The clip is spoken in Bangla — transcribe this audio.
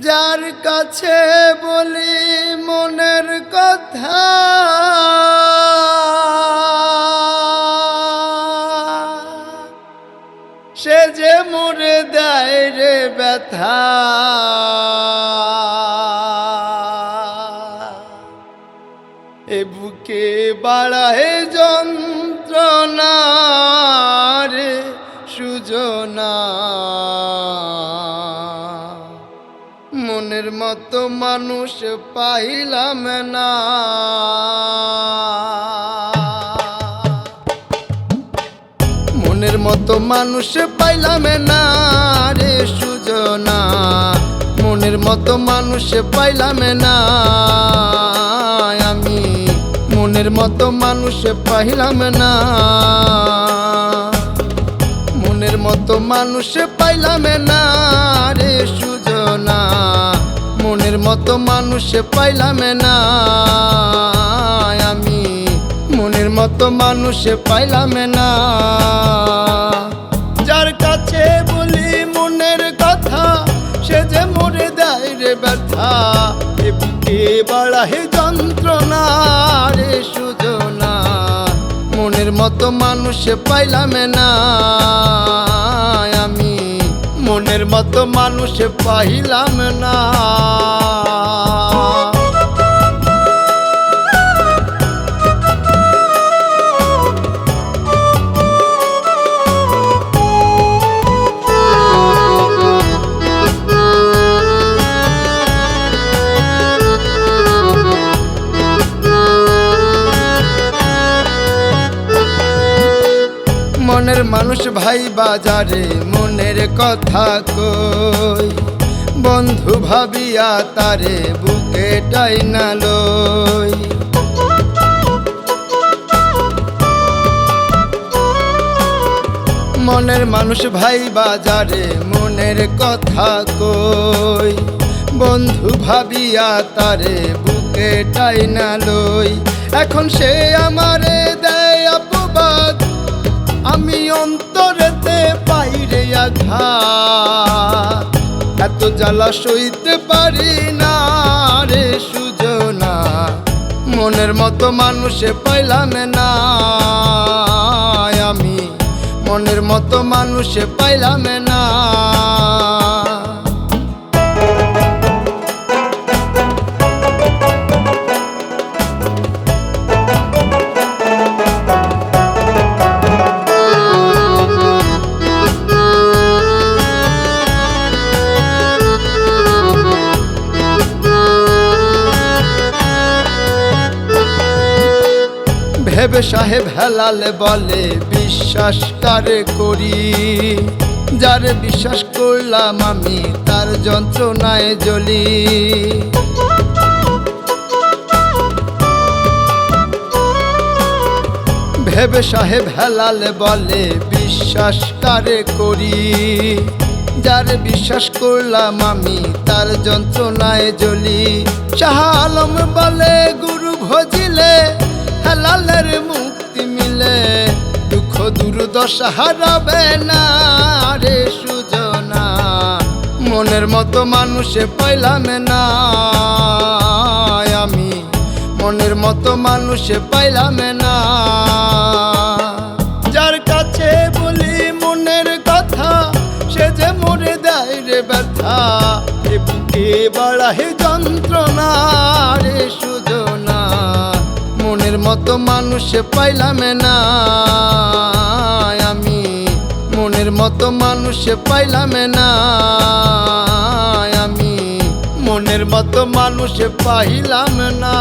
যার কাছে বলি মনের কথা সে যে মরে দেয় রে ব্যথা। এ বুকে বাড়ায় যন্ত্রণা রে সুজনা, মনের মতো মানুষ পাইলাম না। মনের মতো মানুষ পাইলাম না রে সুজনা, মনের মতো মানুষ পাইলাম না আমি, মনের মতো মানুষ পাইলাম না। মনের মতো মানুষ পাইলাম না রে সুজনা, মনের মতো মানুষ পাইলাম না আমি, মনের মতো মানুষ পাইলাম না। যার কাছে বলি মনের কথা সে যে মরে দেয় রে ব্যথা। এ বুকে বাড়ায় যন্ত্রণা রে সুজনা, মনের মতো মানুষ পাইলাম না আমি, মনের মতো মানুষ পাইলাম না। মনের মানুষ ভাই বাজারে মনের কথা কই, বন্ধু ভাবিয়া তারে বুকে টাইনা লই। মনের মানুষ ভাই বাজারে মনের কথা কই, বন্ধু ভাবিয়া তারে বুকে টাইনা লই। এখন সে আমারে দেয় অপবাদ, আমি অন্তরেতে পাইরে আঘাত। এত জ্বালা সইতে পারি না রে সুজনা, মনের মতো মানুষ পাইলাম না আমি, মনের মতো মানুষ পাইলাম না। ভেবে সাহেব হেলাল বলে বিশ্বাস কারে করি, যারে বিশ্বাস করলাম আমি তার যন্ত্রণায় জ্বলি। ভেবে সাহেব হেলাল বলে বিশ্বাস কারে করি, যারে বিশ্বাস করলাম আমি তার যন্ত্রণায় জ্বলি। শাহ আলম বলে গুরু ভজিলে হেলালের মুক্তি মিলে, দুঃখ দুর্দশা হারাবে না রে সুজনা, মনের মতো মানুষ পাইলাম না আমি, মনের মতো মানুষ পাইলাম না। যার কাছে বলি মনের কথা সে যে মরে দেয় রে ব্যথা। এ বুকে বাড়ায় যন্ত্রণা রে সুজনা, মনের মতো মানুষ পাইলাম না আমি, মনের মতো মানুষ পাইলাম না আমি, মনের মতো মানুষ পাইলাম না।